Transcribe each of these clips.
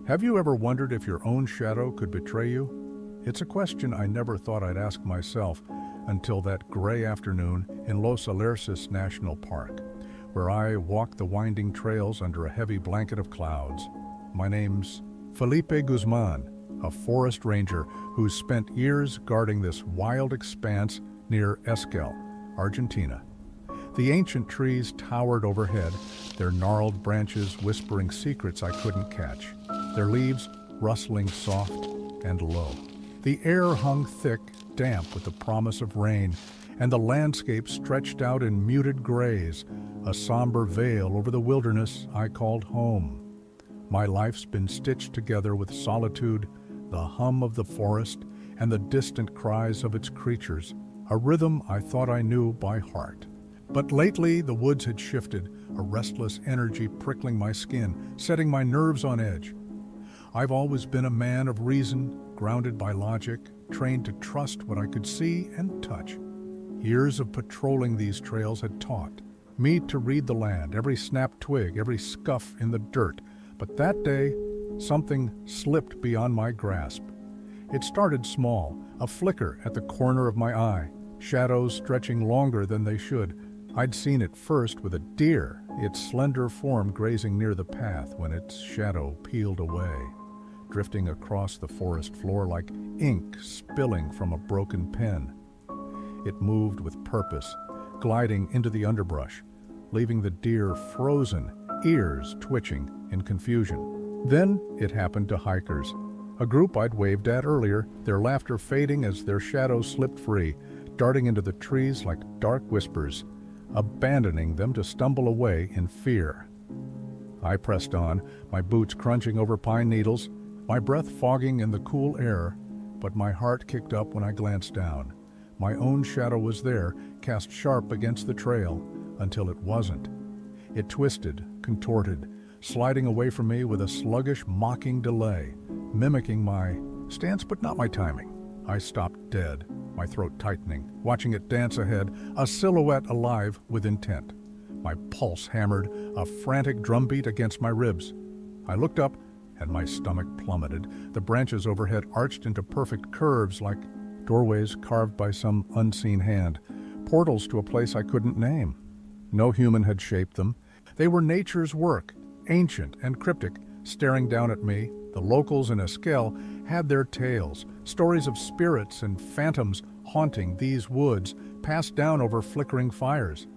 Have you ever wondered if your own shadow could betray you? It's a question I never thought I'd ask myself until that gray afternoon in Los Alerces National Park, where I walked the winding trails under a heavy blanket of clouds. My name's Felipe Guzman, a forest ranger who's spent years guarding this wild expanse near Esquel, Argentina. The ancient trees towered overhead, their gnarled branches whispering secrets I couldn't catch, their leaves rustling soft and low. The air hung thick, damp with the promise of rain, and the landscape stretched out in muted grays, a somber veil over the wilderness I called home. My life's been stitched together with solitude, the hum of the forest, and the distant cries of its creatures, a rhythm I thought I knew by heart. But lately the woods had shifted, a restless energy prickling my skin, setting my nerves on edge. I've always been a man of reason, grounded by logic, trained to trust what I could see and touch. Years of patrolling these trails had taught me to read the land, every snapped twig, every scuff in the dirt. But that day, something slipped beyond my grasp. It started small, a flicker at the corner of my eye, shadows stretching longer than they should. I'd seen it first with a deer, its slender form grazing near the path when its shadow peeled away, drifting across the forest floor like ink spilling from a broken pen. It moved with purpose, gliding into the underbrush, leaving the deer frozen, ears twitching in confusion. Then it happened to hikers, a group I'd waved at earlier, their laughter fading as their shadows slipped free, darting into the trees like dark whispers, abandoning them to stumble away in fear. I pressed on, my boots crunching over pine needles, my breath fogging in the cool air, but my heart kicked up when I glanced down. My own shadow was there, cast sharp against the trail, until it wasn't. It twisted, contorted, sliding away from me with a sluggish, mocking delay, mimicking my stance but not my timing. I stopped dead, my throat tightening, watching it dance ahead, a silhouette alive with intent. My pulse hammered, a frantic drumbeat against my ribs. I looked up, and my stomach plummeted. The branches overhead arched into perfect curves like doorways carved by some unseen hand, portals to a place I couldn't name. No human had shaped them. They were nature's work, ancient and cryptic, staring down at me. The locals in Esquel had their tales, stories of spirits and phantoms haunting these woods, passed down over flickering fires.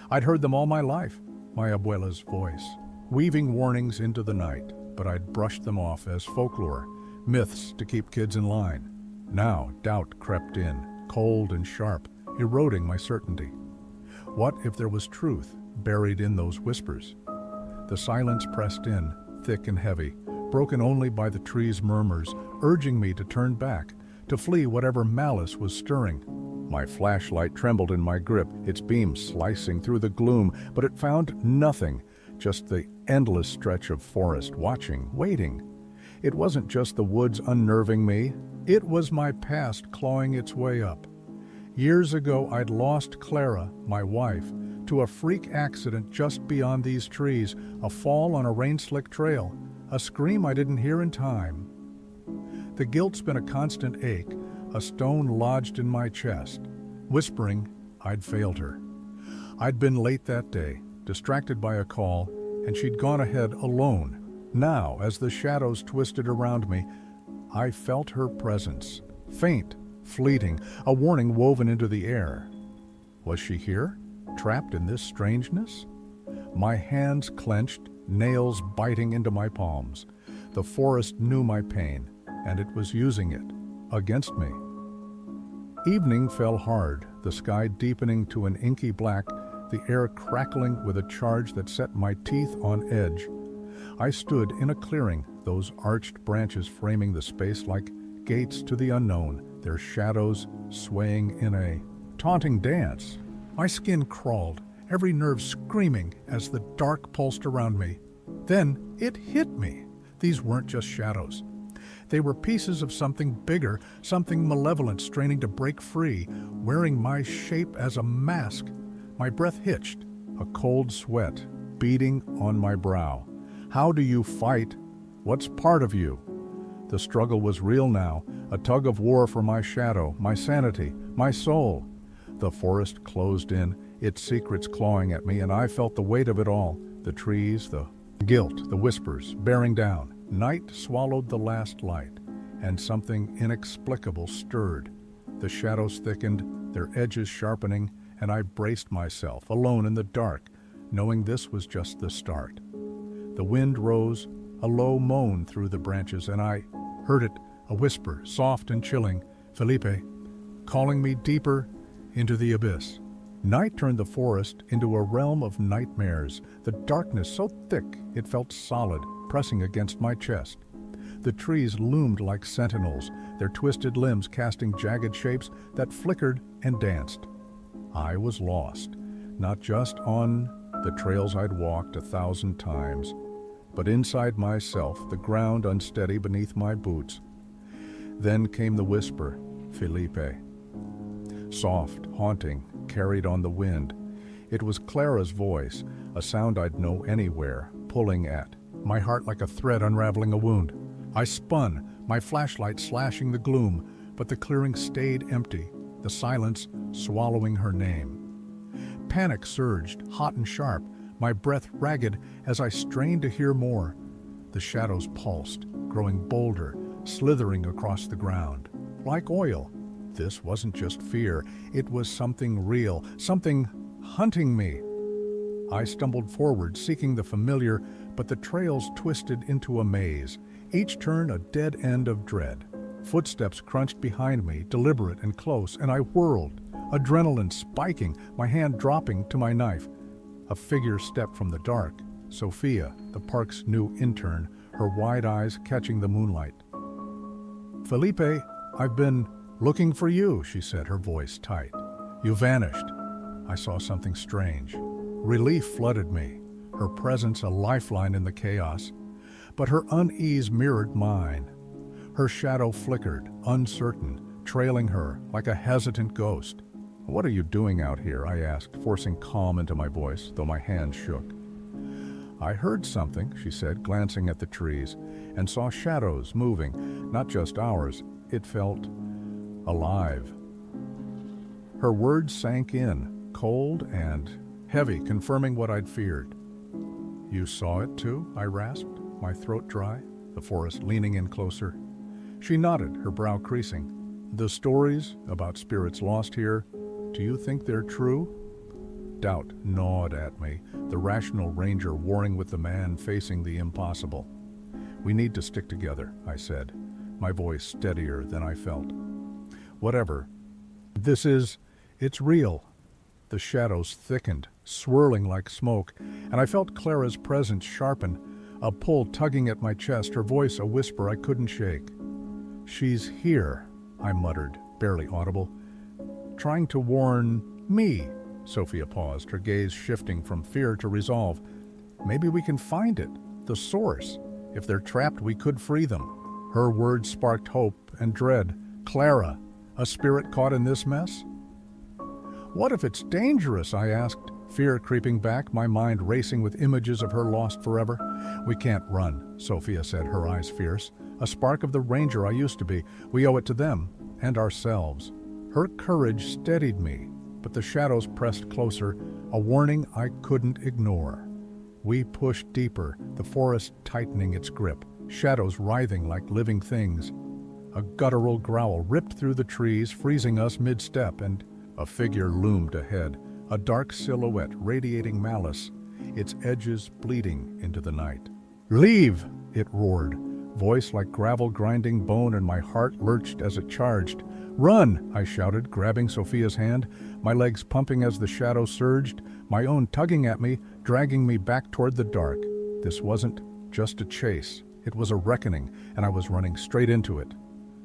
I'd heard them all my life, my abuela's voice, weaving warnings into the night, but I'd brushed them off as folklore, myths to keep kids in line. Now doubt crept in, cold and sharp, eroding my certainty. What if there was truth buried in those whispers? The silence pressed in, thick and heavy, broken only by the trees' murmurs, urging me to turn back, to flee whatever malice was stirring. My flashlight trembled in my grip, its beam slicing through the gloom, but it found nothing, just the endless stretch of forest, watching, waiting. It wasn't just the woods unnerving me, it was my past clawing its way up. Years ago, I'd lost Clara, my wife, to a freak accident just beyond these trees, a fall on a rain-slicked trail, a scream I didn't hear in time. The guilt's been a constant ache, a stone lodged in my chest, whispering I'd failed her. I'd been late that day, distracted by a call, and she'd gone ahead alone. Now, as the shadows twisted around me, I felt her presence, faint, fleeting, a warning woven into the air. Was she here, trapped in this strangeness? My hands clenched, nails biting into my palms. The forest knew my pain, and it was using it against me. Evening fell hard, the sky deepening to an inky black, the air crackling with a charge that set my teeth on edge. I stood in a clearing, those arched branches framing the space like gates to the unknown, their shadows swaying in a taunting dance. My skin crawled, every nerve screaming as the dark pulsed around me. Then it hit me. These weren't just shadows. They were pieces of something bigger, something malevolent straining to break free, wearing my shape as a mask. My breath hitched, a cold sweat beading on my brow. How do you fight What's part of you? The struggle was real now, a tug of war for my shadow, my sanity, my soul. The forest closed in, its secrets clawing at me, and I felt the weight of it all. The trees, the guilt, the whispers, bearing down. Night swallowed the last light, and something inexplicable stirred. The shadows thickened, their edges sharpening, and I braced myself, alone in the dark, knowing this was just the start. The wind rose, a low moan through the branches, and I heard it, a whisper, soft and chilling, "Felipe," calling me deeper into the abyss. Night turned the forest into a realm of nightmares, the darkness so thick it felt solid, pressing against my chest. The trees loomed like sentinels, their twisted limbs casting jagged shapes that flickered and danced. I was lost, not just on the trails I'd walked 1,000 times, but inside myself, the ground unsteady beneath my boots. Then came the whisper, "Felipe." Soft, haunting, carried on the wind. It was Clara's voice, a sound I'd know anywhere, pulling at my heart like a thread unraveling a wound. I spun, my flashlight slashing the gloom, but the clearing stayed empty, the silence swallowing her name. Panic surged, hot and sharp, my breath ragged as I strained to hear more. The shadows pulsed, growing bolder, slithering across the ground. Like oil, this wasn't just fear, it was something real, something hunting me. I stumbled forward, seeking the familiar, but the trails twisted into a maze, each turn a dead end of dread. Footsteps crunched behind me, deliberate and close, and I whirled, adrenaline spiking, my hand dropping to my knife. A figure stepped from the dark, Sophia, the park's new intern, her wide eyes catching the moonlight. "Felipe, I've been looking for you," she said, her voice tight. "You vanished." I saw something strange. Relief flooded me, her presence a lifeline in the chaos. But her unease mirrored mine. Her shadow flickered, uncertain, trailing her like a hesitant ghost. "What are you doing out here?" I asked, forcing calm into my voice, though my hands shook. "I heard something," she said, glancing at the trees, "and saw shadows moving, not just ours. It felt alive." Her words sank in, cold and heavy, confirming what I'd feared. "You saw it too?" I rasped, my throat dry, the forest leaning in closer. She nodded, her brow creasing. "The stories about spirits lost here, do you think they're true?" Doubt gnawed at me, the rational ranger warring with the man facing the impossible. "We need to stick together," I said, my voice steadier than I felt. "Whatever. It's real." The shadows thickened, swirling like smoke, and I felt Clara's presence sharpen, a pull tugging at my chest, her voice a whisper I couldn't shake. "She's here," I muttered, barely audible. "Trying to warn me." Sophia paused, her gaze shifting from fear to resolve. "Maybe we can find it, the source. If they're trapped, we could free them." Her words sparked hope and dread. "Clara, a spirit caught in this mess?" "What if it's dangerous?" I asked, fear creeping back, my mind racing with images of her lost forever. "We can't run," Sophia said, her eyes fierce. "A spark of the ranger I used to be. We owe it to them and ourselves." Her courage steadied me, but the shadows pressed closer, a warning I couldn't ignore. We pushed deeper, the forest tightening its grip, shadows writhing like living things. A guttural growl ripped through the trees, freezing us mid-step, and a figure loomed ahead, a dark silhouette radiating malice, its edges bleeding into the night. "Leave!" it roared, voice like gravel grinding bone, and my heart lurched as it charged. "Run!" I shouted, grabbing Sophia's hand, my legs pumping as the shadow surged, my own tugging at me, dragging me back toward the dark. This wasn't just a chase, it was a reckoning, and I was running straight into it.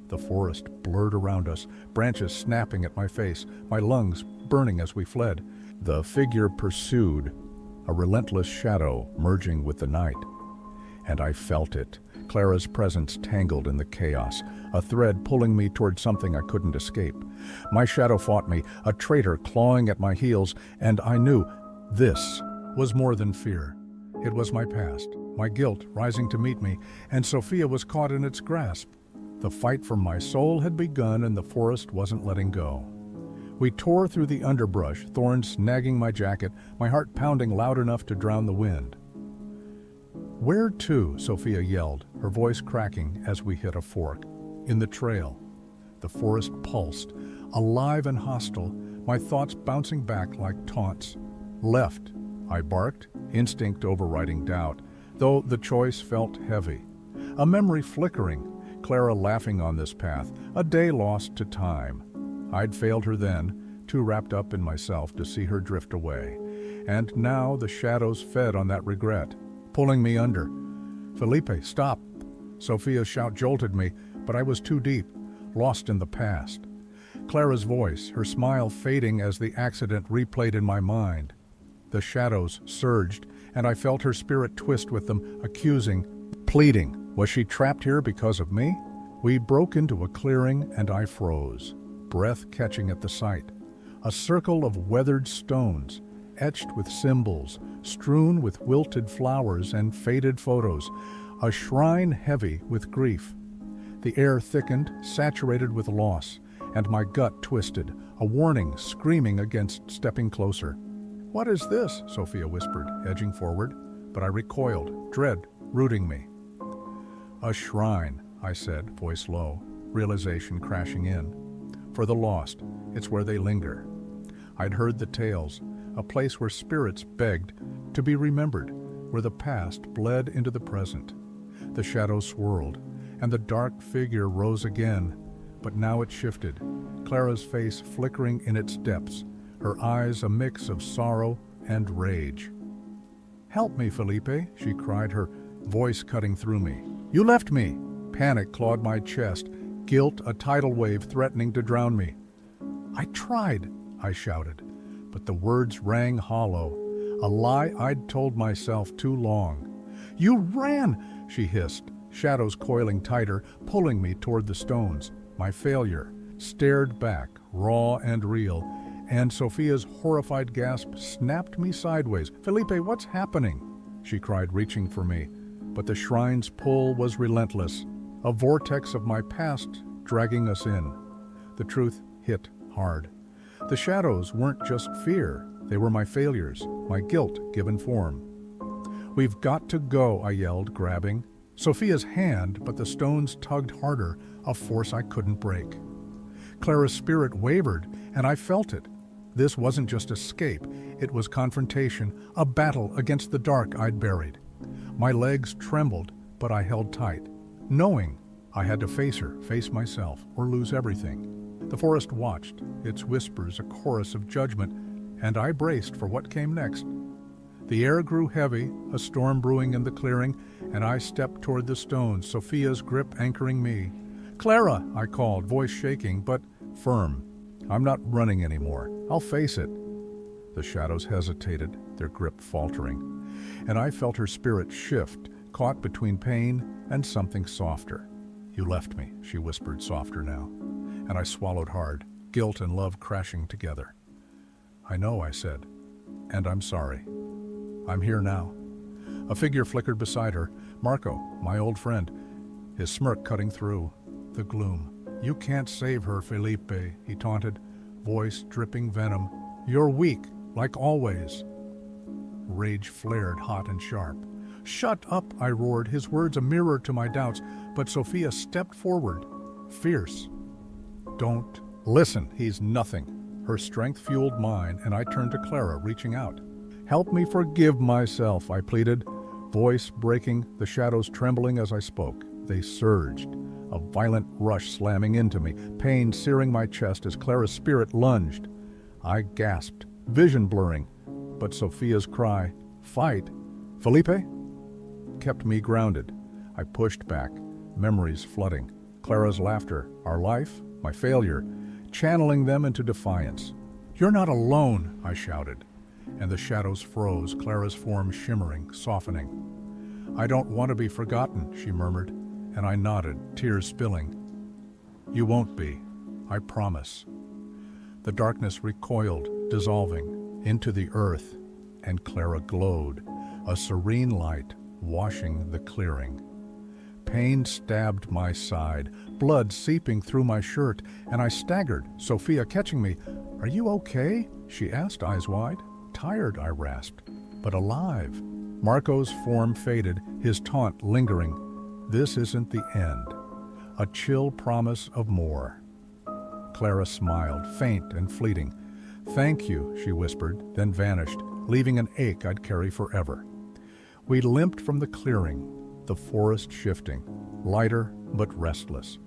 The forest blurred around us, branches snapping at my face, my lungs burning as we fled. The figure pursued, a relentless shadow merging with the night. And I felt it, Clara's presence tangled in the chaos, a thread pulling me toward something I couldn't escape. My shadow fought me, a traitor clawing at my heels, and I knew this was more than fear. It was my past, my guilt rising to meet me, and Sophia was caught in its grasp. The fight for my soul had begun, and the forest wasn't letting go. We tore through the underbrush, thorns snagging my jacket, my heart pounding loud enough to drown the wind. "Where to?" Sophia yelled, her voice cracking as we hit a fork. "In the trail." The forest pulsed, alive and hostile, my thoughts bouncing back like taunts. "Left," I barked, instinct overriding doubt, though the choice felt heavy. A memory flickering, Clara laughing on this path, a day lost to time. I'd failed her then, too wrapped up in myself to see her drift away. And now the shadows fed on that regret, pulling me under. "Felipe, stop!" Sophia's shout jolted me, but I was too deep, lost in the past. Clara's voice, her smile fading as the accident replayed in my mind. The shadows surged, and I felt her spirit twist with them, accusing, pleading. Was she trapped here because of me? We broke into a clearing, and I froze, breath catching at the sight. A circle of weathered stones, etched with symbols, strewn with wilted flowers and faded photos, a shrine heavy with grief. The air thickened, saturated with loss, and my gut twisted, a warning screaming against stepping closer. "What is this?" Sophia whispered, edging forward, but I recoiled, dread rooting me. "A shrine," I said, voice low, realization crashing in. "For the lost, it's where they linger." I'd heard the tales, a place where spirits begged to be remembered, where the past bled into the present. The shadows swirled, and the dark figure rose again, but now it shifted, Clara's face flickering in its depths, her eyes a mix of sorrow and rage. "Help me, Felipe," she cried, her voice cutting through me. "You left me!" Panic clawed my chest, guilt a tidal wave threatening to drown me. "I tried," I shouted, but the words rang hollow, a lie I'd told myself too long. "You ran!" she hissed, shadows coiling tighter, pulling me toward the stones. My failure stared back, raw and real, and Sophia's horrified gasp snapped me sideways. "Felipe, what's happening?" she cried, reaching for me. But the shrine's pull was relentless, a vortex of my past dragging us in. The truth hit hard. The shadows weren't just fear, they were my failures, my guilt given form. "We've got to go," I yelled, grabbing Sophia's hand, but the stones tugged harder, a force I couldn't break. Clara's spirit wavered, and I felt it. This wasn't just escape, it was confrontation, a battle against the dark I'd buried. My legs trembled, but I held tight, knowing I had to face her, face myself, or lose everything. The forest watched, its whispers a chorus of judgment, and I braced for what came next. The air grew heavy, a storm brewing in the clearing, and I stepped toward the stones, Sophia's grip anchoring me. "Clara," I called, voice shaking, but firm. "I'm not running anymore. I'll face it." The shadows hesitated, their grip faltering, and I felt her spirit shift, caught between pain and something softer. "You left me," she whispered, softer now, and I swallowed hard, guilt and love crashing together. "I know," I said, "and I'm sorry. I'm here now." A figure flickered beside her, Marco, my old friend, his smirk cutting through the gloom. "You can't save her, Felipe," he taunted, voice dripping venom. "You're weak, like always." Rage flared hot and sharp. "Shut up," I roared, his words a mirror to my doubts, but Sophia stepped forward, fierce. "Don't listen, he's nothing." Her strength fueled mine, and I turned to Clara, reaching out. "Help me forgive myself," I pleaded, voice breaking, the shadows trembling as I spoke. They surged, a violent rush slamming into me, pain searing my chest as Clara's spirit lunged. I gasped, vision blurring, but Sophia's cry, "Fight! Felipe!" kept me grounded. I pushed back, memories flooding. Clara's laughter, our life, my failure, channeling them into defiance. "You're not alone," I shouted, and the shadows froze, Clara's form shimmering, softening. "I don't want to be forgotten," she murmured, and I nodded, tears spilling. "You won't be, I promise." The darkness recoiled, dissolving into the earth, and Clara glowed, a serene light, washing the clearing. Pain stabbed my side, blood seeping through my shirt, and I staggered, Sophia catching me. "Are you okay?" she asked, eyes wide. "Tired," I rasped, "but alive." Marco's form faded, his taunt lingering. This isn't the end. A chill promise of more. Clara smiled, faint and fleeting. "Thank you," she whispered, then vanished, leaving an ache I'd carry forever. We limped from the clearing, the forest shifting, lighter but restless.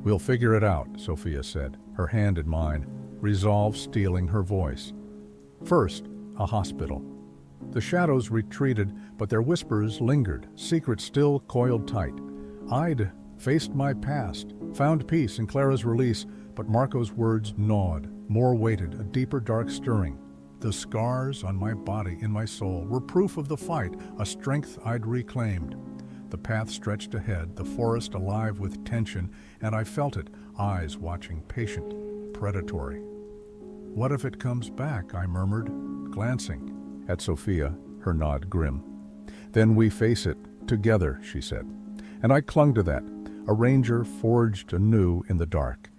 "We'll figure it out," Sophia said, her hand in mine, resolve stealing her voice. First, a hospital. The shadows retreated, but their whispers lingered, secrets still coiled tight. I'd faced my past, found peace in Clara's release, but Marco's words gnawed, more weighted, a deeper dark stirring. The scars on my body, in my soul, were proof of the fight, a strength I'd reclaimed. The path stretched ahead, the forest alive with tension, and I felt it, eyes watching, patient, predatory. "What if it comes back?" I murmured, glancing at Sophia, her nod grim. "Then we face it, together," she said. And I clung to that, a ranger forged anew in the dark.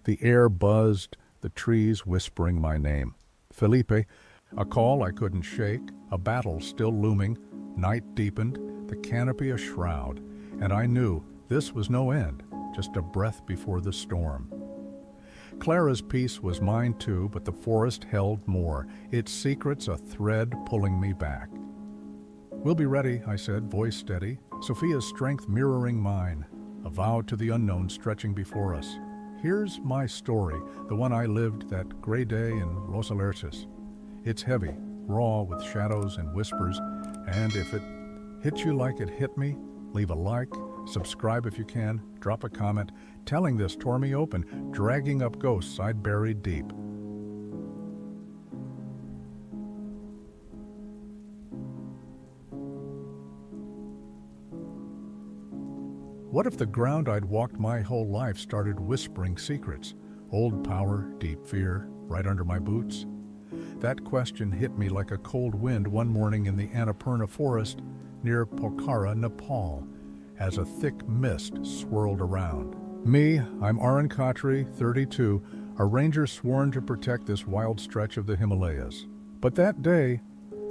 The air buzzed, the trees whispering my name. Felipe, a call I couldn't shake, a battle still looming. Night deepened, the canopy a shroud, and I knew this was no end, just a breath before the storm. Clara's peace was mine too, but the forest held more, its secrets a thread pulling me back. "We'll be ready," I said, voice steady, Sophia's strength mirroring mine, a vow to the unknown stretching before us. Here's my story, the one I lived that gray day in Los Alerces. It's heavy, raw with shadows and whispers, and if it hits you like it hit me, leave a like, subscribe if you can, drop a comment. Telling this tore me open, dragging up ghosts I'd buried deep. What if the ground I'd walked my whole life started whispering secrets? Old power, deep fear, right under my boots? That question hit me like a cold wind one morning in the Annapurna forest near Pokhara, Nepal, as a thick mist swirled around. Me, I'm Arun Khatri, 32, a ranger sworn to protect this wild stretch of the Himalayas. But that day,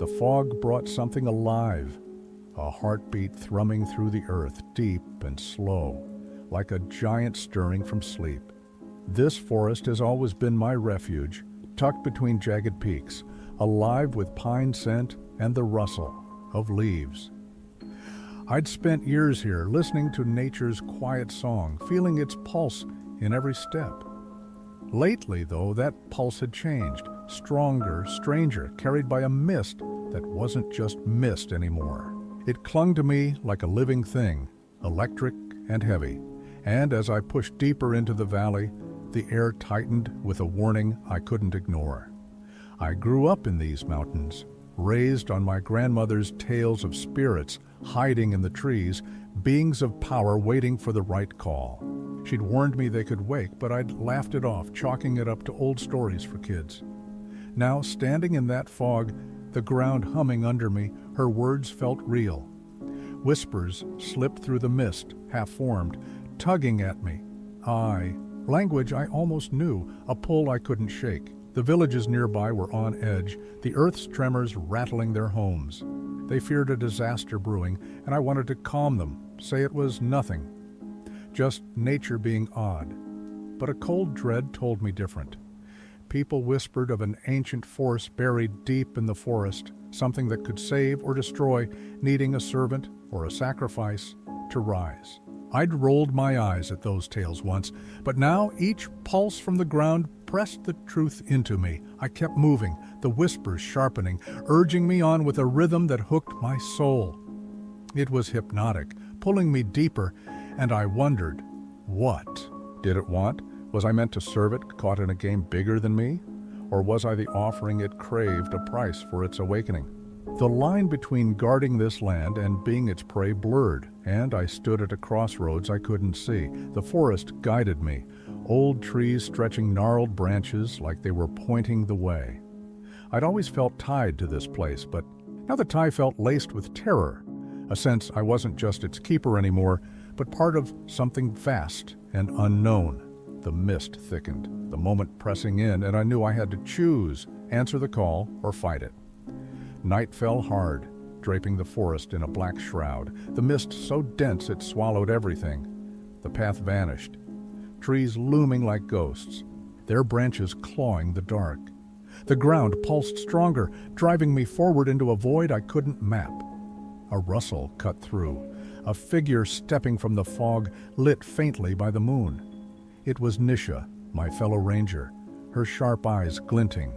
the fog brought something alive, a heartbeat thrumming through the earth, deep and slow, like a giant stirring from sleep. This forest has always been my refuge, tucked between jagged peaks, alive with pine scent and the rustle of leaves. I'd spent years here listening to nature's quiet song, feeling its pulse in every step. Lately, though, that pulse had changed, stronger, stranger, carried by a mist that wasn't just mist anymore. It clung to me like a living thing, electric and heavy, and as I pushed deeper into the valley, the air tightened with a warning I couldn't ignore. I grew up in these mountains, raised on my grandmother's tales of spirits hiding in the trees, beings of power waiting for the right call. She'd warned me they could wake, but I'd laughed it off, chalking it up to old stories for kids. Now, standing in that fog, the ground humming under me, her words felt real. Whispers slipped through the mist, half-formed, tugging at me. Language I almost knew, a pull I couldn't shake. The villages nearby were on edge, the earth's tremors rattling their homes. They feared a disaster brewing, and I wanted to calm them, say it was nothing. Just nature being odd. But a cold dread told me different. People whispered of an ancient force buried deep in the forest, something that could save or destroy, needing a servant or a sacrifice to rise. I'd rolled my eyes at those tales once, but now each pulse from the ground pressed the truth into me. I kept moving, the whispers sharpening, urging me on with a rhythm that hooked my soul. It was hypnotic, pulling me deeper, and I wondered, what did it want? Was I meant to serve it, caught in a game bigger than me? Or was I the offering it craved, a price for its awakening? The line between guarding this land and being its prey blurred, and I stood at a crossroads I couldn't see. The forest guided me, old trees stretching gnarled branches like they were pointing the way. I'd always felt tied to this place, but now the tie felt laced with terror, a sense I wasn't just its keeper anymore, but part of something vast and unknown. The mist thickened, the moment pressing in, and I knew I had to choose, answer the call or fight it. Night fell hard, draping the forest in a black shroud, the mist so dense it swallowed everything. The path vanished, trees looming like ghosts, their branches clawing the dark. The ground pulsed stronger, driving me forward into a void I couldn't map. A rustle cut through, a figure stepping from the fog, lit faintly by the moon. It was Nisha, my fellow ranger, her sharp eyes glinting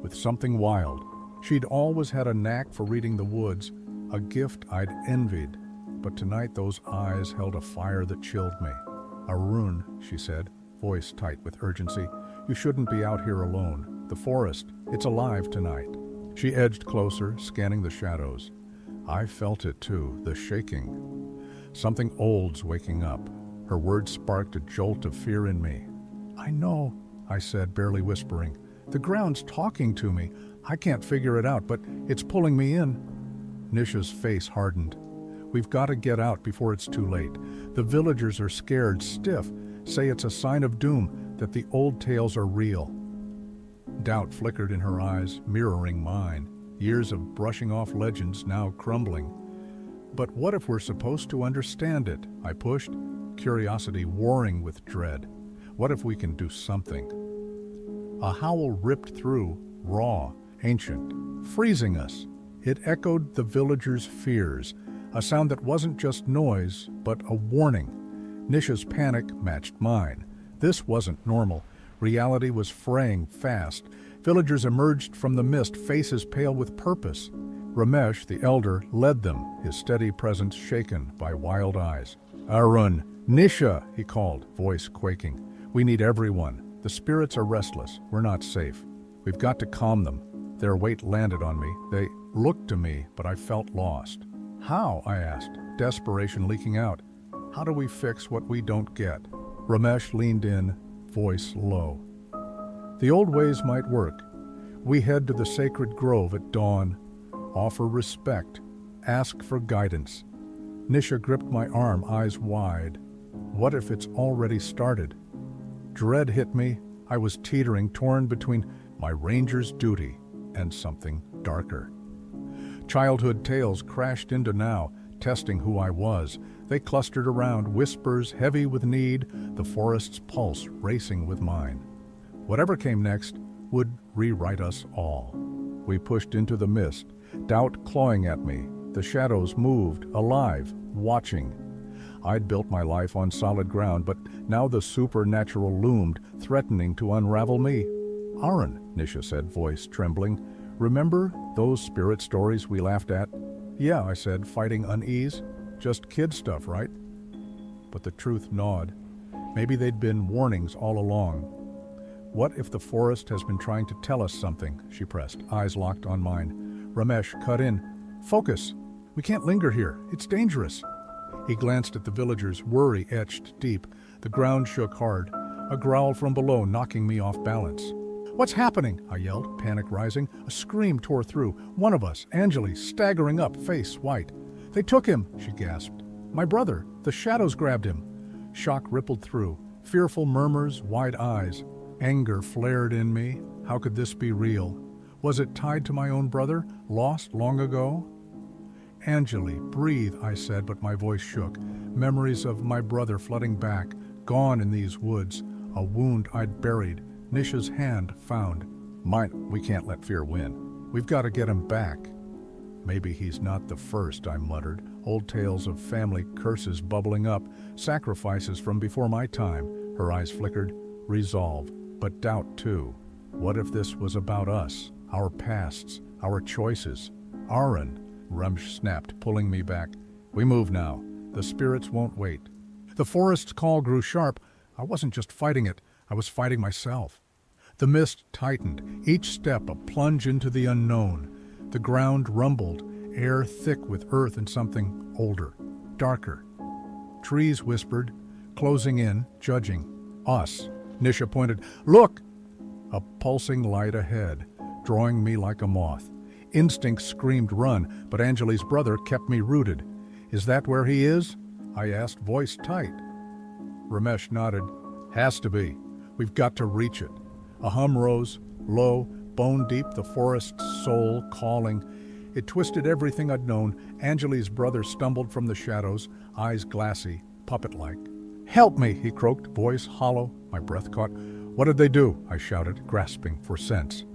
with something wild. She'd always had a knack for reading the woods, a gift I'd envied, but tonight those eyes held a fire that chilled me. "Arun," she said, voice tight with urgency, "you shouldn't be out here alone. The forest, it's alive tonight." She edged closer, scanning the shadows. I felt it too, the shaking. Something old's waking up. Her words sparked a jolt of fear in me. "I know," I said, barely whispering. "The ground's talking to me. I can't figure it out, but it's pulling me in." Nisha's face hardened. "We've got to get out before it's too late. The villagers are scared, stiff, say it's a sign of doom, that the old tales are real." Doubt flickered in her eyes, mirroring mine. Years of brushing off legends now crumbling. "But what if we're supposed to understand it?" I pushed, curiosity warring with dread. "What if we can do something?" A howl ripped through, raw, ancient, freezing us. It echoed the villagers' fears, a sound that wasn't just noise, but a warning. Nisha's panic matched mine. This wasn't normal. Reality was fraying fast. Villagers emerged from the mist, faces pale with purpose. Ramesh, the elder, led them, his steady presence shaken by wild eyes. "Arun, Nisha," he called, voice quaking. "We need everyone. The spirits are restless. We're not safe. We've got to calm them." Their weight landed on me. They looked to me, but I felt lost. "How?" I asked, desperation leaking out. "How do we fix what we don't get?" Ramesh leaned in, voice low. "The old ways might work. We head to the sacred grove at dawn, offer respect, ask for guidance." Nisha gripped my arm, eyes wide. What if it's already started? Dread hit me. I was teetering, torn between my ranger's duty and something darker. Childhood tales crashed into now, testing who I was. They clustered around, whispers heavy with need, the forest's pulse racing with mine. Whatever came next would rewrite us all. We pushed into the mist, doubt clawing at me. The shadows moved, alive, watching. I'd built my life on solid ground, but now the supernatural loomed, threatening to unravel me. "Arun," Nisha said, voice trembling, "remember those spirit stories we laughed at?" "Yeah," I said, fighting unease. "Just kid stuff, right?" But the truth gnawed. Maybe they'd been warnings all along. "What if the forest has been trying to tell us something?" she pressed, eyes locked on mine. Ramesh cut in. "Focus! We can't linger here. It's dangerous." He glanced at the villagers, worry etched deep. The ground shook hard, a growl from below knocking me off balance. "What's happening?" I yelled, panic rising. A scream tore through. One of us, Anjali, staggering up, face white. "They took him," she gasped. "My brother. The shadows grabbed him." Shock rippled through. Fearful murmurs, wide eyes. Anger flared in me. How could this be real? Was it tied to my own brother, lost long ago? "Anjali, breathe," I said, but my voice shook. Memories of my brother flooding back, gone in these woods, a wound I'd buried, Nisha's hand found. "Mine, we can't let fear win. We've got to get him back." "Maybe he's not the first," I muttered, old tales of family curses bubbling up, sacrifices from before my time. Her eyes flickered, resolve, but doubt too. What if this was about us, our pasts, our choices? "Arun," Ramesh snapped, pulling me back. "We move now. The spirits won't wait." The forest's call grew sharp. I wasn't just fighting it, I was fighting myself. The mist tightened, each step a plunge into the unknown. The ground rumbled, air thick with earth and something older, darker. Trees whispered, closing in, judging. "Us." Nisha pointed. "Look!" A pulsing light ahead, drawing me like a moth. Instinct screamed run, but Anjali's brother kept me rooted. "Is that where he is?" I asked, voice tight. Ramesh nodded. "Has to be. We've got to reach it." A hum rose, low, bone deep, the forest's soul calling. It twisted everything I'd known. Anjali's brother stumbled from the shadows, eyes glassy, puppet-like. "Help me," he croaked, voice hollow. My breath caught. "What did they do?" I shouted, grasping for sense.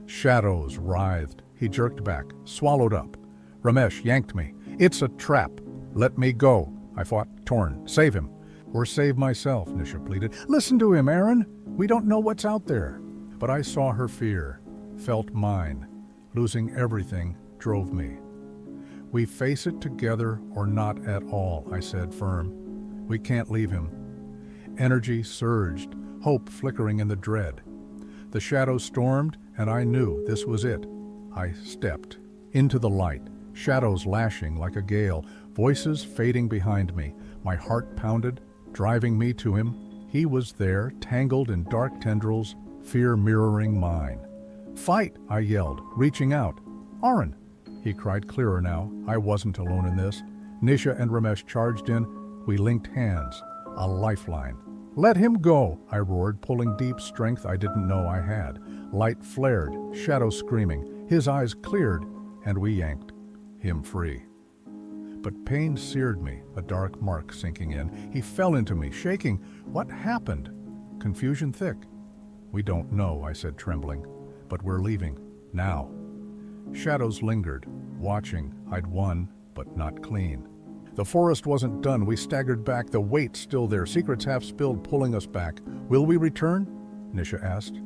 Shadows writhed. He jerked back, swallowed up. Ramesh yanked me. "It's a trap. Let me go." I fought, torn. "Save him." "Or save myself," Nisha pleaded. "Listen to him, Aaron. We don't know what's out there." But I saw her fear, felt mine. Losing everything drove me. "We face it together or not at all," I said, firm. "We can't leave him." Energy surged, hope flickering in the dread. The shadows stormed, and I knew this was it. I stepped into the light, shadows lashing like a gale, voices fading behind me. My heart pounded, driving me to him. He was there, tangled in dark tendrils, fear mirroring mine. "Fight!" I yelled, reaching out. "Aaron!" He cried clearer now. I wasn't alone in this. Nisha and Ramesh charged in. We linked hands. A lifeline. "Let him go!" I roared, pulling deep strength I didn't know I had. Light flared, shadow screaming. His eyes cleared, and we yanked him free. But pain seared me, a dark mark sinking in. He fell into me, shaking. What happened? Confusion thick. "We don't know," I said, trembling. "But we're leaving. Now." Shadows lingered, watching. I'd won, but not clean. The forest wasn't done. We staggered back, the weight still there, secrets half spilled, pulling us back. "Will we return?" Nisha asked.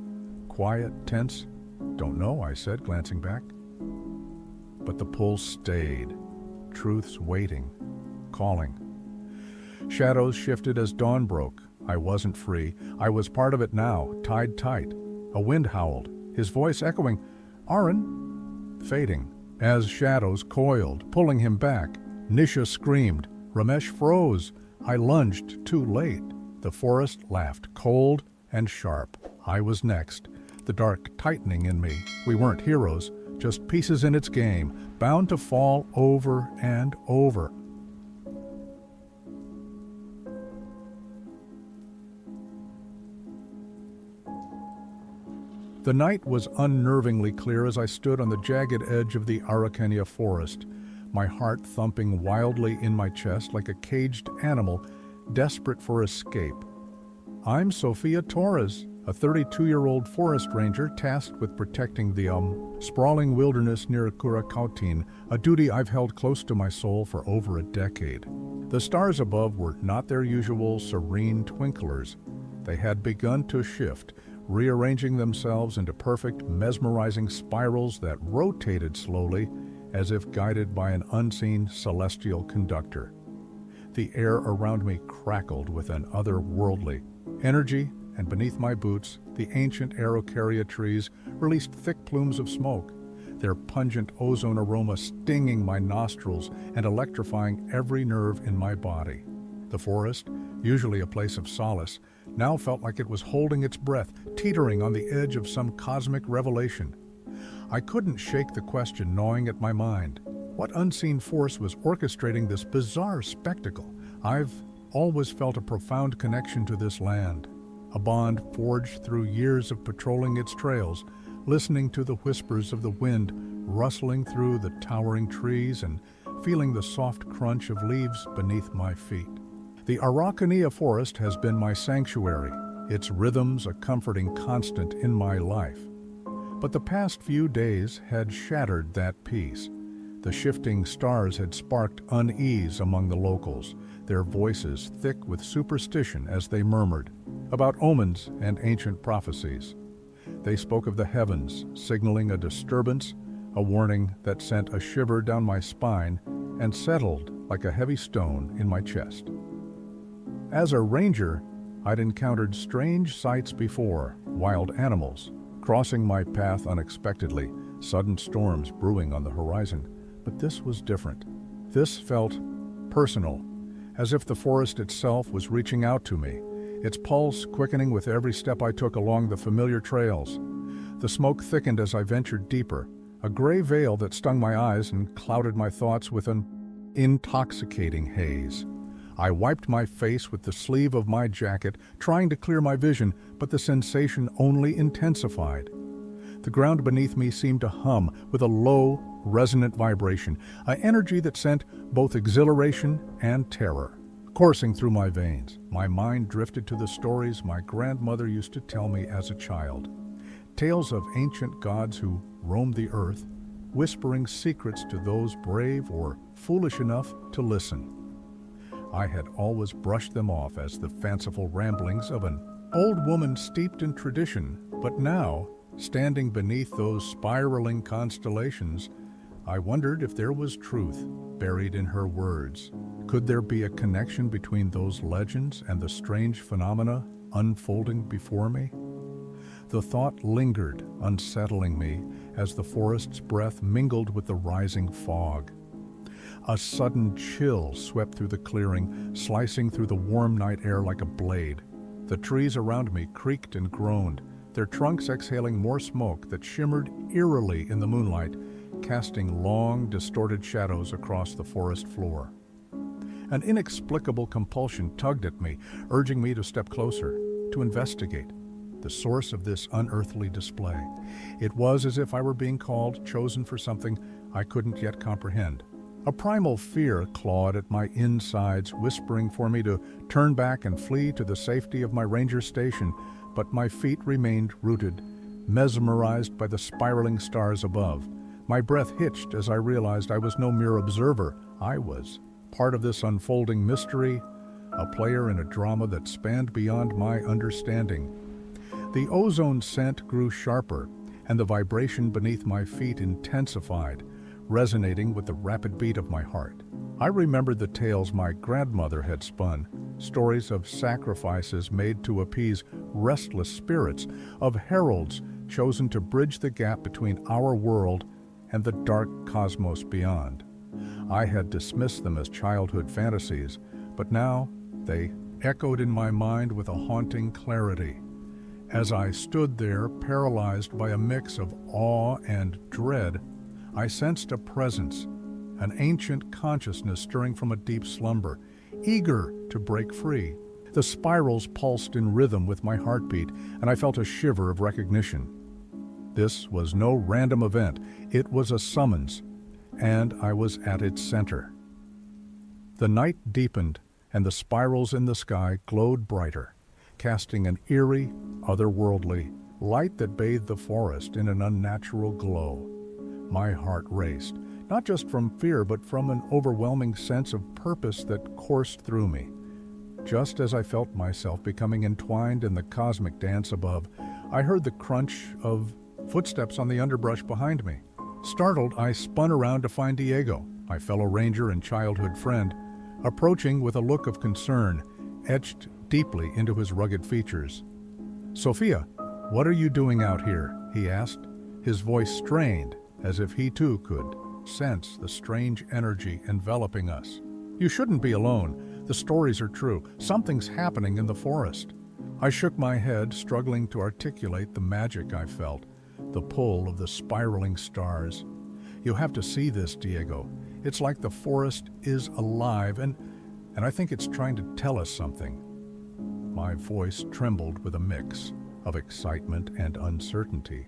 Quiet, tense. "Don't know," I said, glancing back. But the pull stayed. Truth's waiting, calling. Shadows shifted as dawn broke. I wasn't free. I was part of it now, tied tight. A wind howled, his voice echoing, "Aaron!" Fading, as shadows coiled, pulling him back. Nisha screamed. Ramesh froze. I lunged, too late. The forest laughed, cold and sharp. I was next, the dark tightening in me. We weren't heroes, just pieces in its game, bound to fall over and over. The night was unnervingly clear as I stood on the jagged edge of the Araucania forest, my heart thumping wildly in my chest like a caged animal desperate for escape. I'm Sophia Torres, a 32-year-old forest ranger tasked with protecting the sprawling wilderness near Curacautin, a duty I've held close to my soul for over a decade. The stars above were not their usual serene twinklers. They had begun to shift, rearranging themselves into perfect, mesmerizing spirals that rotated slowly, as if guided by an unseen celestial conductor. The air around me crackled with an otherworldly energy, and beneath my boots, the ancient Araucaria trees released thick plumes of smoke, their pungent ozone aroma stinging my nostrils and electrifying every nerve in my body. The forest, usually a place of solace, now felt like it was holding its breath, teetering on the edge of some cosmic revelation. I couldn't shake the question gnawing at my mind. What unseen force was orchestrating this bizarre spectacle? I've always felt a profound connection to this land, a bond forged through years of patrolling its trails, listening to the whispers of the wind rustling through the towering trees and feeling the soft crunch of leaves beneath my feet. The Araucania forest has been my sanctuary, its rhythms a comforting constant in my life. But the past few days had shattered that peace. The shifting stars had sparked unease among the locals, their voices thick with superstition as they murmured about omens and ancient prophecies. They spoke of the heavens, signaling a disturbance, a warning that sent a shiver down my spine and settled like a heavy stone in my chest. As a ranger, I'd encountered strange sights before, wild animals crossing my path unexpectedly, sudden storms brewing on the horizon. But this was different. This felt personal, as if the forest itself was reaching out to me, its pulse quickening with every step I took along the familiar trails. The smoke thickened as I ventured deeper, a gray veil that stung my eyes and clouded my thoughts with an intoxicating haze. I wiped my face with the sleeve of my jacket, trying to clear my vision, but the sensation only intensified. The ground beneath me seemed to hum with a low, resonant vibration, an energy that sent both exhilaration and terror coursing through my veins. My mind drifted to the stories my grandmother used to tell me as a child. Tales of ancient gods who roamed the earth, whispering secrets to those brave or foolish enough to listen. I had always brushed them off as the fanciful ramblings of an old woman steeped in tradition, but now, standing beneath those spiraling constellations, I wondered if there was truth buried in her words. Could there be a connection between those legends and the strange phenomena unfolding before me? The thought lingered, unsettling me, as the forest's breath mingled with the rising fog. A sudden chill swept through the clearing, slicing through the warm night air like a blade. The trees around me creaked and groaned, their trunks exhaling more smoke that shimmered eerily in the moonlight, casting long, distorted shadows across the forest floor. An inexplicable compulsion tugged at me, urging me to step closer, to investigate the source of this unearthly display. It was as if I were being called, chosen for something I couldn't yet comprehend. A primal fear clawed at my insides, whispering for me to turn back and flee to the safety of my ranger station, but my feet remained rooted, mesmerized by the spiraling stars above. My breath hitched as I realized I was no mere observer. I was part of this unfolding mystery, a player in a drama that spanned beyond my understanding. The ozone scent grew sharper, and the vibration beneath my feet intensified, resonating with the rapid beat of my heart. I remembered the tales my grandmother had spun, stories of sacrifices made to appease restless spirits, of heralds chosen to bridge the gap between our world and the dark cosmos beyond. I had dismissed them as childhood fantasies, but now they echoed in my mind with a haunting clarity. As I stood there, paralyzed by a mix of awe and dread, I sensed a presence, an ancient consciousness stirring from a deep slumber, eager to break free. The spirals pulsed in rhythm with my heartbeat, and I felt a shiver of recognition. This was no random event, it was a summons, and I was at its center. The night deepened, and the spirals in the sky glowed brighter, casting an eerie, otherworldly light that bathed the forest in an unnatural glow. My heart raced, not just from fear, but from an overwhelming sense of purpose that coursed through me. Just as I felt myself becoming entwined in the cosmic dance above, I heard the crunch of footsteps on the underbrush behind me. Startled, I spun around to find Diego, my fellow ranger and childhood friend, approaching with a look of concern, etched deeply into his rugged features. "Sophia, what are you doing out here?" he asked, his voice strained, as if he too could sense the strange energy enveloping us. "You shouldn't be alone. The stories are true. Something's happening in the forest." I shook my head, struggling to articulate the magic I felt, the pull of the spiraling stars. "You have to see this, Diego. It's like the forest is alive, and I think it's trying to tell us something." My voice trembled with a mix of excitement and uncertainty.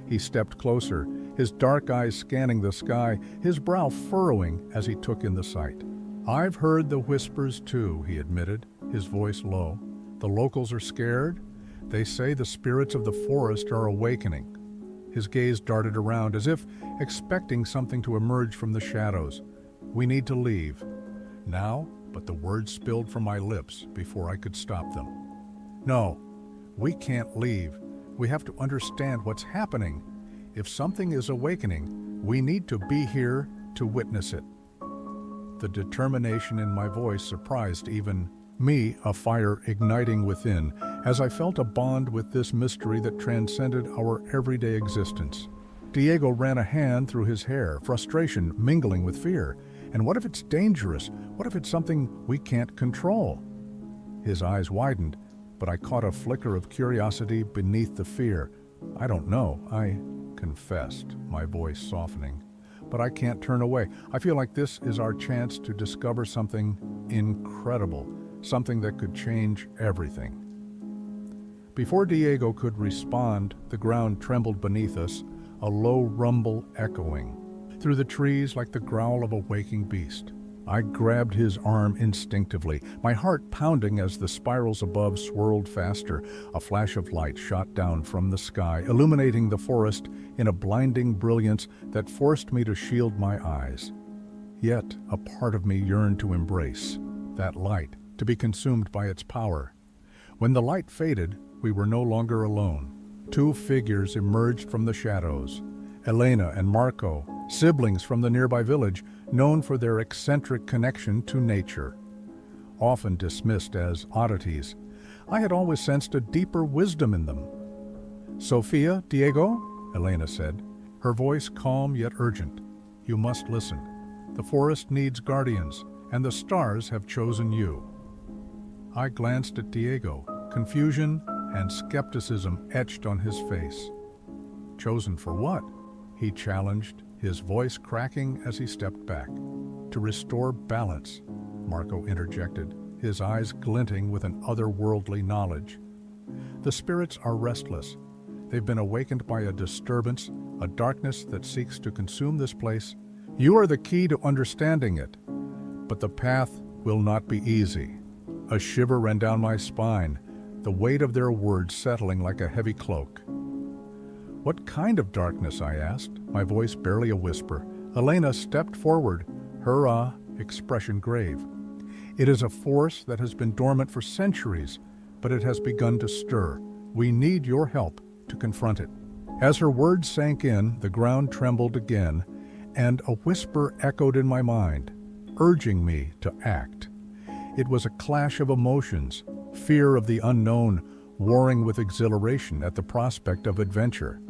He stepped closer, his dark eyes scanning the sky, his brow furrowing as he took in the sight. "I've heard the whispers too," he admitted, his voice low. "The locals are scared. They say the spirits of the forest are awakening." His gaze darted around as if expecting something to emerge from the shadows. "We need to leave." Now, but the words spilled from my lips before I could stop them. "No, we can't leave. We have to understand what's happening. If something is awakening, we need to be here to witness it." The determination in my voice surprised even me, a fire igniting within, as I felt a bond with this mystery that transcended our everyday existence. Diego ran a hand through his hair, frustration mingling with fear. "And what if it's dangerous? What if it's something we can't control?" His eyes widened, but I caught a flicker of curiosity beneath the fear. "I don't know," I confessed, my voice softening. but I can't turn away. I feel like this is our chance to discover something incredible, something that could change everything. Before Diego could respond, the ground trembled beneath us, a low rumble echoing through the trees like the growl of a waking beast. I grabbed his arm instinctively, my heart pounding as the spirals above swirled faster. A flash of light shot down from the sky, illuminating the forest in a blinding brilliance that forced me to shield my eyes. Yet a part of me yearned to embrace that light, to be consumed by its power. When the light faded, we were no longer alone. Two figures emerged from the shadows. Elena and Marco, siblings from the nearby village, known for their eccentric connection to nature. Often dismissed as oddities, I had always sensed a deeper wisdom in them. "Sofia, Diego," Elena said, her voice calm yet urgent. "You must listen. The forest needs guardians, and the stars have chosen you." I glanced at Diego, confusion and skepticism etched on his face. "Chosen for what?" he challenged, his voice cracking as he stepped back. "To restore balance," Marco interjected, his eyes glinting with an otherworldly knowledge. "The spirits are restless. They've been awakened by a disturbance, a darkness that seeks to consume this place. You are the key to understanding it. But the path will not be easy." A shiver ran down my spine, the weight of their words settling like a heavy cloak. "What kind of darkness?" I asked, my voice barely a whisper. Elena stepped forward, her expression grave. "It is a force that has been dormant for centuries, but it has begun to stir. We need your help to confront it." As her words sank in, the ground trembled again, and a whisper echoed in my mind, urging me to act. It was a clash of emotions, fear of the unknown, warring with exhilaration at the prospect of adventure.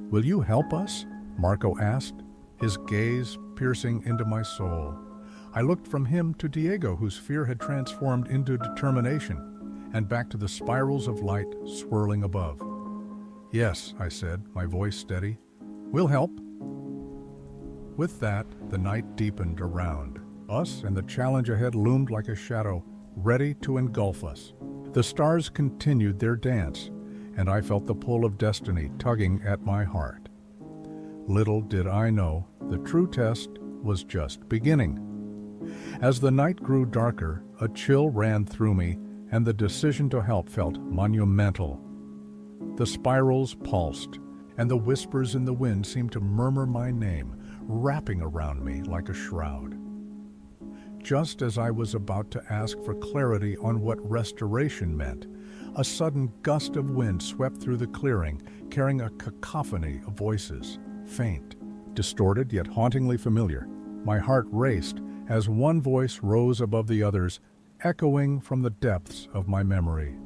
"Will you help us?" Marco asked, his gaze piercing into my soul. I looked from him to Diego, whose fear had transformed into determination, and back to the spirals of light swirling above. "Yes," I said, my voice steady. "We'll help." With that, the night deepened around us, and the challenge ahead loomed like a shadow, ready to engulf us. The stars continued their dance, and I felt the pull of destiny tugging at my heart. Little did I know, the true test was just beginning. As the night grew darker, a chill ran through me, and the decision to help felt monumental. The spirals pulsed, and the whispers in the wind seemed to murmur my name, wrapping around me like a shroud. Just as I was about to ask for clarity on what restoration meant, a sudden gust of wind swept through the clearing, carrying a cacophony of voices, faint, distorted yet hauntingly familiar. My heart raced as one voice rose above the others, echoing from the depths of my memory.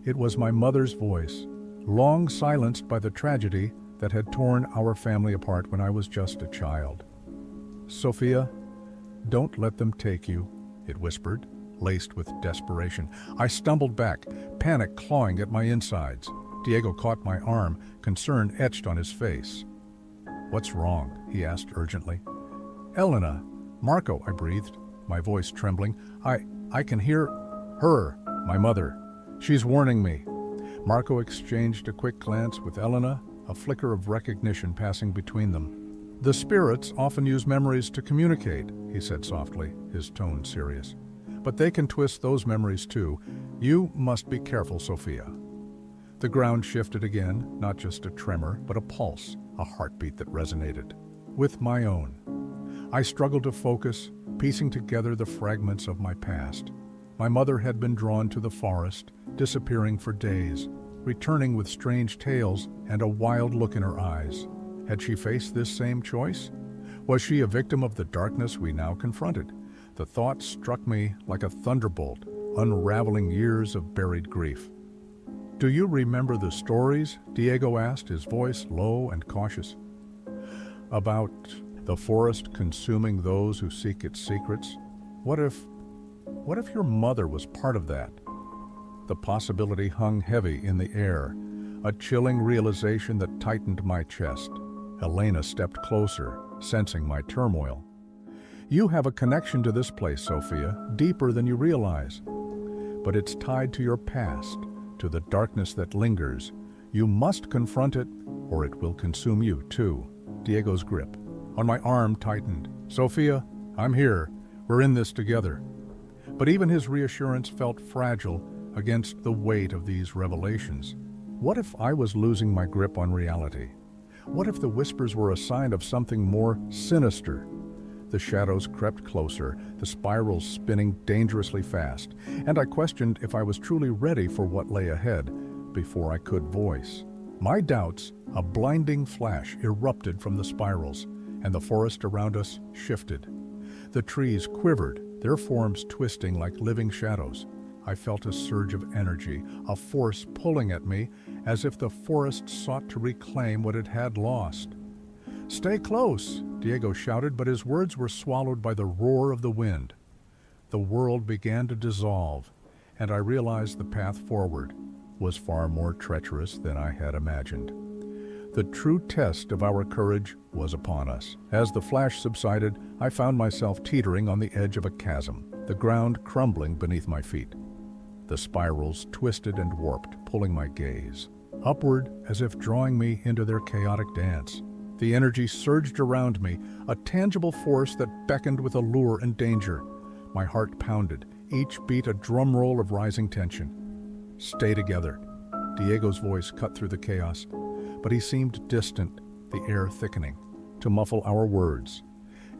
It was my mother's voice, long silenced by the tragedy that had torn our family apart when I was just a child. "Sofia, don't let them take you," it whispered, laced with desperation. I stumbled back, panic clawing at my insides. Diego caught my arm, concern etched on his face. "What's wrong?" he asked urgently. "Elena, Marco," I breathed, my voice trembling. I can hear her, my mother. She's warning me." Marco exchanged a quick glance with Elena, a flicker of recognition passing between them. "The spirits often use memories to communicate," he said softly, his tone serious. "But they can twist those memories too. You must be careful, Sofia." The ground shifted again, not just a tremor, but a pulse, a heartbeat that resonated with my own. I struggled to focus, piecing together the fragments of my past. My mother had been drawn to the forest, disappearing for days, returning with strange tales and a wild look in her eyes. Had she faced this same choice? Was she a victim of the darkness we now confronted? The thought struck me like a thunderbolt, unraveling years of buried grief. "Do you remember the stories?" Diego asked, his voice low and cautious. "About the forest consuming those who seek its secrets? What if your mother was part of that?" The possibility hung heavy in the air, a chilling realization that tightened my chest. Elena stepped closer, sensing my turmoil. "You have a connection to this place, Sophia, deeper than you realize. But it's tied to your past, to the darkness that lingers. You must confront it, or it will consume you too." Diego's grip on my arm tightened. "Sophia, I'm here. We're in this together." But even his reassurance felt fragile against the weight of these revelations. What if I was losing my grip on reality? What if the whispers were a sign of something more sinister? The shadows crept closer, the spirals spinning dangerously fast, and I questioned if I was truly ready for what lay ahead before I could voice my doubts. A blinding flash erupted from the spirals, and the forest around us shifted. The trees quivered, their forms twisting like living shadows. I felt a surge of energy, a force pulling at me, as if the forest sought to reclaim what it had lost. "Stay close," Diego shouted, but his words were swallowed by the roar of the wind. The world began to dissolve, and I realized the path forward was far more treacherous than I had imagined. The true test of our courage was upon us. As the flash subsided, I found myself teetering on the edge of a chasm, the ground crumbling beneath my feet. The spirals twisted and warped, pulling my gaze upward as if drawing me into their chaotic dance. The energy surged around me, a tangible force that beckoned with allure and danger. My heart pounded, each beat a drum roll of rising tension. "Stay together." Diego's voice cut through the chaos, but he seemed distant, the air thickening to muffle our words.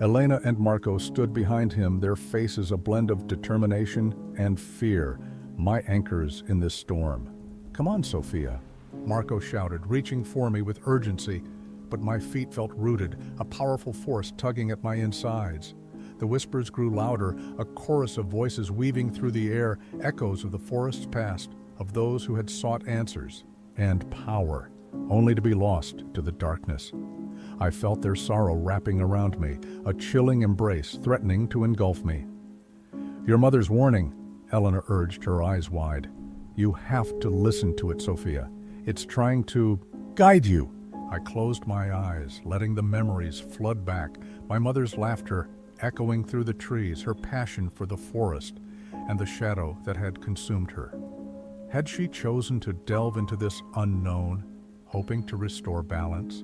Elena and Marco stood behind him, their faces a blend of determination and fear, my anchors in this storm. "Come on, Sophia," Marco shouted, reaching for me with urgency, but my feet felt rooted, a powerful force tugging at my insides. The whispers grew louder, a chorus of voices weaving through the air, echoes of the forest's past, of those who had sought answers and power, only to be lost to the darkness. I felt their sorrow wrapping around me, a chilling embrace threatening to engulf me. "Your mother's warning," Elena urged, her eyes wide. "You have to listen to it, Sophia. It's trying to guide you." I closed my eyes, letting the memories flood back, my mother's laughter echoing through the trees, her passion for the forest and the shadow that had consumed her. Had she chosen to delve into this unknown, hoping to restore balance?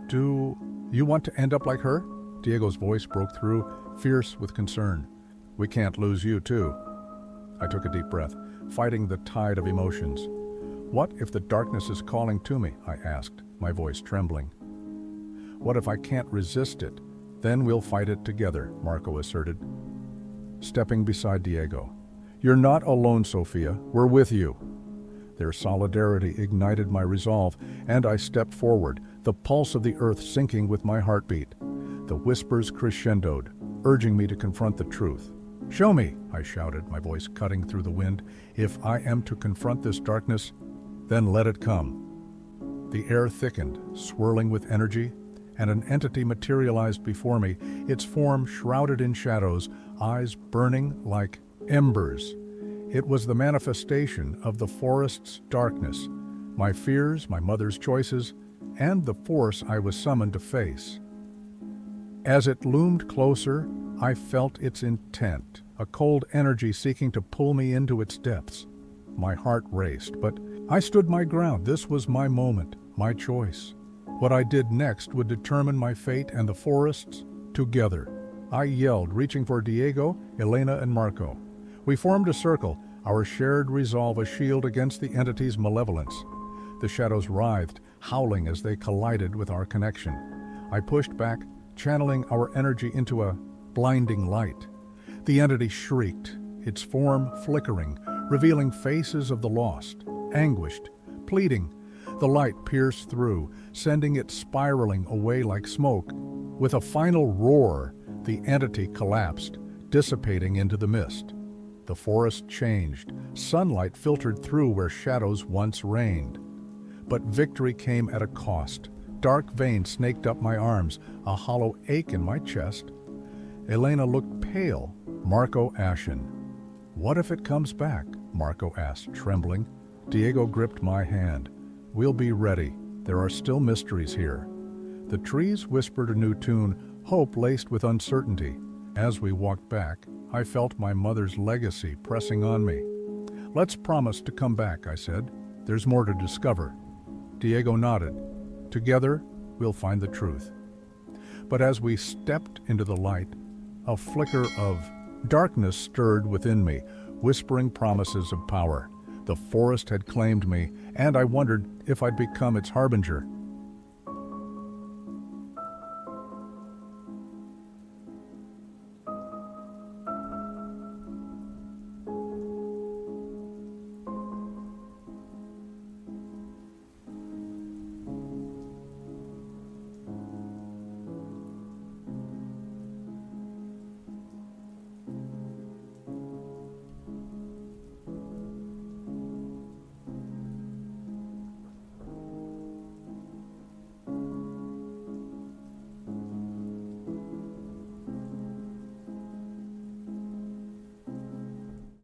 "Do you want to end up like her?" Diego's voice broke through, fierce with concern. "We can't lose you, too." I took a deep breath, fighting the tide of emotions. "What if the darkness is calling to me?" I asked, my voice trembling. "What if I can't resist it? Then we'll fight it together," Marco asserted, stepping beside Diego. "You're not alone, Sophia. We're with you." Their solidarity ignited my resolve, and I stepped forward, the pulse of the earth syncing with my heartbeat. The whispers crescendoed, urging me to confront the truth. "Show me," I shouted, my voice cutting through the wind. "If I am to confront this darkness, then let it come." The air thickened, swirling with energy, and an entity materialized before me, its form shrouded in shadows, eyes burning like embers. It was the manifestation of the forest's darkness, my fears, my mother's choices, and the force I was summoned to face. As it loomed closer, I felt its intent, a cold energy seeking to pull me into its depths. My heart raced, but I stood my ground. This was my moment, my choice. What I did next would determine my fate and the forest's together. I yelled, reaching for Diego, Elena, and Marco. We formed a circle, our shared resolve a shield against the entity's malevolence. The shadows writhed, howling as they collided with our connection. I pushed back, channeling our energy into a blinding light. The entity shrieked, its form flickering, revealing faces of the lost, anguished, pleading. The light pierced through, sending it spiraling away like smoke. With a final roar, the entity collapsed, dissipating into the mist. The forest changed. Sunlight filtered through where shadows once reigned. But victory came at a cost. Dark veins snaked up my arms, a hollow ache in my chest. Elena looked pale, Marco ashen. "What if it comes back?" Marco asked, trembling. Diego gripped my hand. "We'll be ready. There are still mysteries here." The trees whispered a new tune, hope laced with uncertainty. As we walked back, I felt my mother's legacy pressing on me. "Let's promise to come back," I said. "There's more to discover." Diego nodded. "Together, we'll find the truth." But as we stepped into the light, a flicker of darkness stirred within me, whispering promises of power. The forest had claimed me, and I wondered if I'd become its harbinger.